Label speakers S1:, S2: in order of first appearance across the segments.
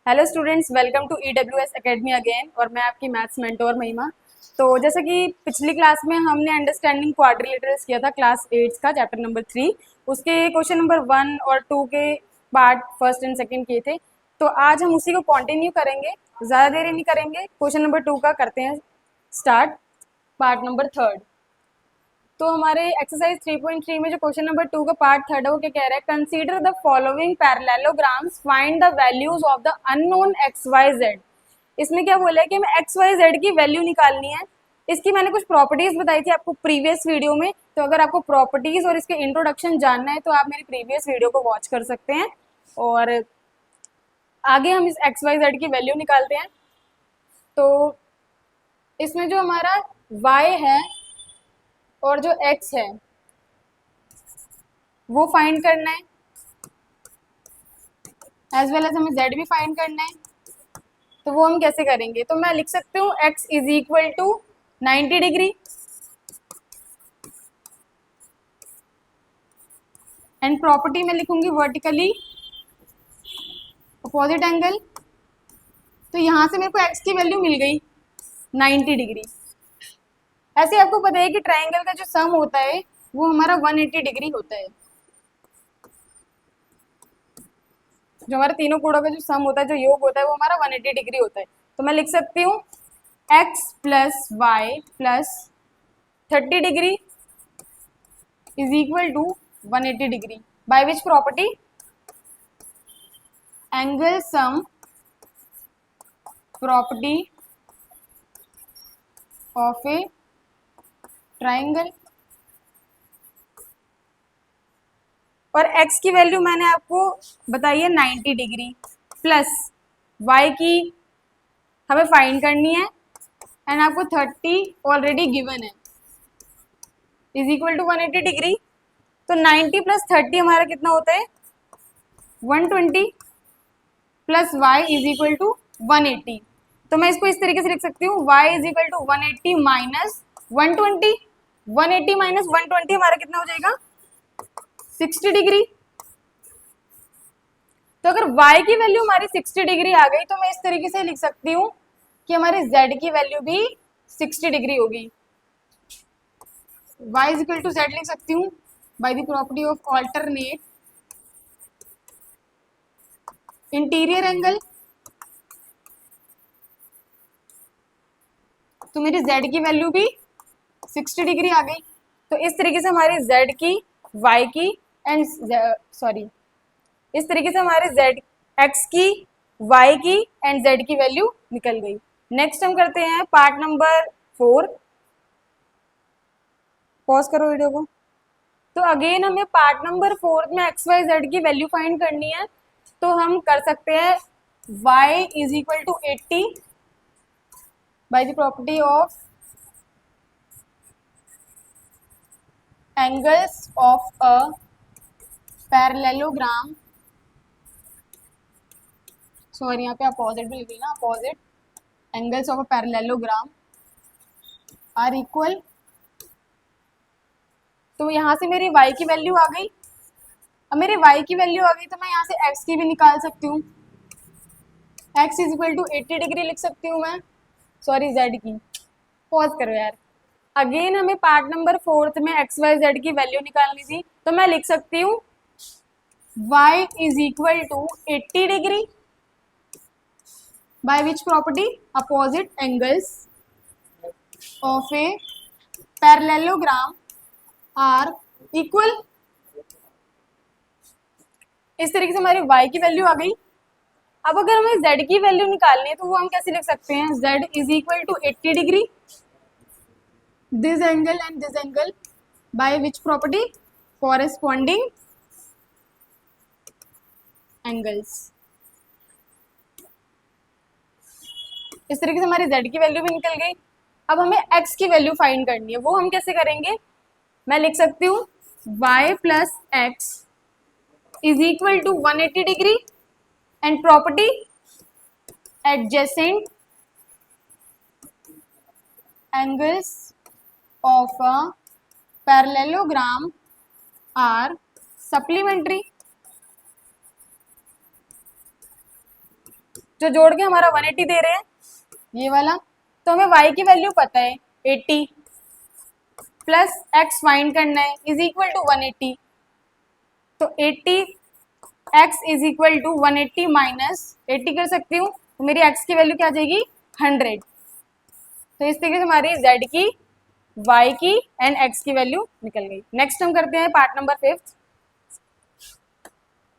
S1: Hello students, welcome to EWS academy again. और मैं आपकी मैथ्स मेंटोर महिमा। तो जैसा कि पिछली क्लास में हमने अंडरस्टैंडिंग क्वाड्रिलेटरल्स किया था क्लास 8 का चैप्टर नंबर 3, उसके क्वेश्चन नंबर 1 और 2 के पार्ट फर्स्ट एंड सेकंड किए थे। तो आज हम उसी को कंटिन्यू करेंगे, ज़्यादा देरी नहीं करेंगे। क्वेश्चन नंबर 2 का करते हैं स्टार्ट, पार्ट नंबर 3। तो हमारे एक्सरसाइज 3.3 में जो क्वेश्चन नंबर 2 का पार्ट 3 है वो क्या कह रहा है, consider the following parallelograms, find the values of the unknown x y z. इसमें क्या बोला है कि हमें एक्स वाई जेड की वैल्यू निकालनी है। इसकी मैंने कुछ प्रॉपर्टीज बताई थी आपको प्रीवियस वीडियो में, तो अगर आपको प्रॉपर्टीज और इसके इंट्रोडक्शन जानना है तो आप मेरी प्रीवियस वीडियो को वॉच कर सकते हैं। और आगे हम इस एक्स वाई जेड की वैल्यू निकालते हैं। तो इसमें जो हमारा y है और जो x है वो फाइंड करना है, एज वेल एज हमें z भी फाइंड करना है। तो वो हम कैसे करेंगे, तो मैं लिख सकती हूँ x is equal to 90 degree and property में लिखूंगी वर्टिकली अपोजिट एंगल। तो यहाँ से मेरे को x की वैल्यू मिल गई 90 डिग्री। ऐसे आपको पता है कि ट्राइंगल का जो सम होता है वो हमारा 180 डिग्री होता है। जो हमारे तीनों कोणों का जो सम होता है, जो योग होता है, वो हमारा 180 डिग्री होता है। तो मैं लिख सकती हूँ x plus y plus 30 degree is equal to 180 degree by which property, angle sum property of a triangle. और x की वैल्यू मैंने आपको बताई है 90 डिग्री, प्लस y की हमें फाइंड करनी है एंड आपको 30 ऑलरेडी गिवन है, इज इक्वल टू 180 डिग्री। तो 90 प्लस 30 हमारा कितना होता है 120, plus y is equal to 180। तो मैं इसको इस तरीके से लिख सकती हूँ y is equal to 180 minus 120। 180 minus 120 हमारा कितना हो जाएगा 60 डिग्री। तो अगर y की वैल्यू हमारी 60 डिग्री आ गई तो मैं इस तरीके से लिख सकती हूँ कि हमारी z की वैल्यू भी 60 डिग्री होगी। y is equal to z लिख सकती हूँ by the property of alternate interior angle. तो मेरी z की वैल्यू भी 60 डिग्री आ गई। तो इस तरीके से हमारी z की, y की एंड सॉरी इस तरीके से हमारे z x की, y की एंड z की वैल्यू निकल गई। नेक्स्ट हम करते हैं पार्ट नंबर 4। पॉज करो वीडियो को। तो अगेन हमें पार्ट नंबर 4 में एक्स वाई जेड की वैल्यू फाइंड करनी है। तो हम कर सकते हैं y is equal to 80 by the property of angles of a parallelogram, sorry यहाँ पे अपोजिट भी लिख ना, opposite angles of a parallelogram are equal. तो यहाँ से मेरी y की वैल्यू आ गई। अब मेरी y की वैल्यू आ गई तो मैं यहाँ से x की भी निकाल सकती हूँ। x is equal to 80 degree लिख सकती हूँ मैं, सॉरी z की। पॉज करो यार। अगेन हमें पार्ट नंबर 4 में एक्स वाई जेड की वैल्यू निकालनी थी। तो मैं लिख सकती हूँ y is equal to 80 degree by which property, opposite angles of a parallelogram are equal. इस तरीके से हमारी y की वैल्यू आ गई। अब अगर हमें z की वैल्यू निकालनी है तो वो हम कैसे लिख सकते हैं, z is equal to 80 degree this angle and this angle by which property, corresponding angles। इस तरीके से हमारी z की वैल्यू भी निकल गई। अब हमें x की वैल्यू फाइंड करनी है, वो हम कैसे करेंगे, मैं लिख सकती हूँ y plus x is equal to 180 degree and property adjacent angles of a parallelogram are supplementary. जो जोड़ के हमारा 180 दे रहे हैं, ये वाला। तो हमें y की वैल्यू पता है 80 प्लस x फाइंड करना है इज इक्वल टू 180। तो 80 x is equal to 180 minus 80 कर सकती हूँ, तो मेरी x की वैल्यू क्या आ जाएगी 100। तो इस तरीके से हमारी z की, y की एंड x की वैल्यू निकल गई। नेक्स्ट हम करते हैं पार्ट नंबर 5।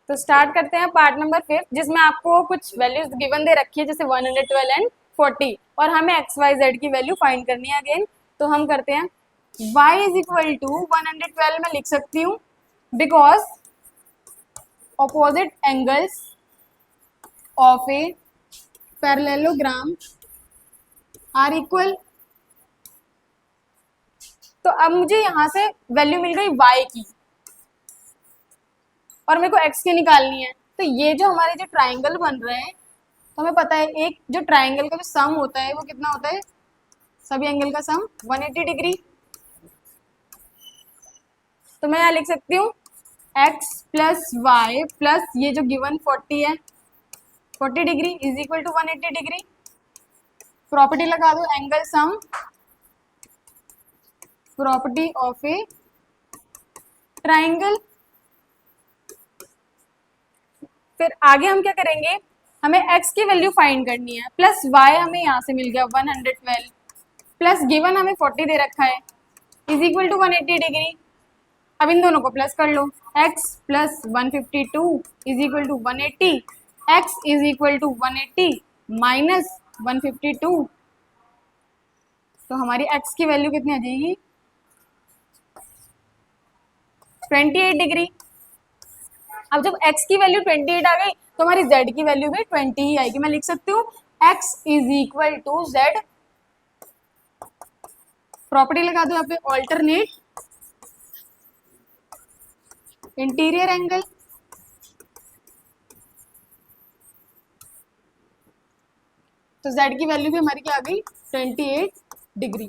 S1: तो स्टार्ट करते हैं पार्ट नंबर 5, जिसमें आपको कुछ वैल्यूज गिवन दे रखी है, जैसे 112 एंड 40, और हमें एक्स वाई जेड की वैल्यू फाइंड करनी है अगेन। तो हम करते हैं y इज इक्वल टू 112 में लिख सकती हूँ, because opposite angles of a parallelogram are equal. तो अब मुझे यहाँ से वैल्यू मिल गई y की और मेरे को x की निकालनी है। तो ये जो हमारे जो ट्राइंगल बन रहे हैं, तो हमें पता है एक जो ट्राइंगल का जो सम होता है वो कितना होता है, सभी एंगल का सम 180 डिग्री। तो मैं यहाँ लिख सकती हूँ x प्लस वाई प्लस ये जो गिवन 40 है 40 degree is equal to 180 degree. Property लगा दो, angle sum, property of a triangle. फिर आगे हम क्या करेंगे, हमें x की वैल्यू फाइंड करनी है, प्लस y हमें यहाँ से मिल गया 112 प्लस गिवन हमें 40 दे रखा है इज इक्वल टू 180 डिग्री। अब इन दोनों को प्लस कर लो, x plus 152 is equal to 180, x is equal to 180 minus 152। तो हमारी x की वैल्यू कितनी आ जाएगी 28 डिग्री। अब जब x की वैल्यू 28 आ गई तो हमारी z की वैल्यू भी 20 ही आएगी। मैं लिख सकती हूँ x is equal to z, property लगा दो यहाँ पे, ऑल्टरनेट इंटीरियर एंगल। तो z की वैल्यू भी हमारी क्या आ गई 28 डिग्री।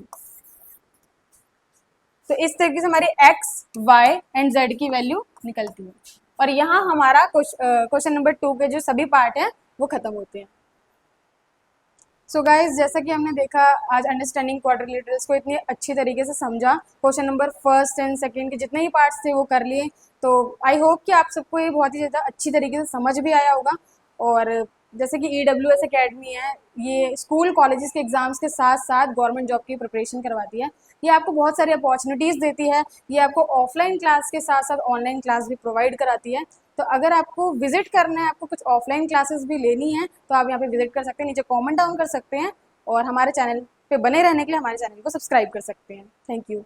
S1: तो इस तरीके से हमारी x, y एंड z की वैल्यू निकलती है। और यहाँ हमारा क्वेश्चन नंबर 2 के जो सभी पार्ट हैं वो खत्म होते हैं। सो गाइज, जैसा कि हमने देखा आज अंडरस्टैंडिंग क्वाड्रिलेटरल्स को इतनी अच्छी तरीके से समझा, question number 1st and 2nd के जितने ही पार्ट्स थे वो कर लिए। तो आई होप कि आप सबको ये बहुत ही ज़्यादा अच्छी तरीके से समझ भी आया होगा। और जैसे कि EWS एकेडमी है, ये स्कूल कॉलेजेस के एग्जाम्स के साथ साथ गवर्नमेंट जॉब की प्रिपरेशन करवाती है। ये आपको बहुत सारी अपॉर्चुनिटीज़ देती है। ये आपको ऑफलाइन क्लास के साथ साथ ऑनलाइन क्लास भी प्रोवाइड कराती है। तो अगर आपको विजिट करना है, आपको कुछ ऑफलाइन क्लासेस भी लेनी है, तो आप यहाँ पे विजिट कर सकते हैं, नीचे कमेंट डाउन कर सकते हैं और हमारे चैनल पे बने रहने के लिए हमारे चैनल को सब्सक्राइब कर सकते हैं। Thank you.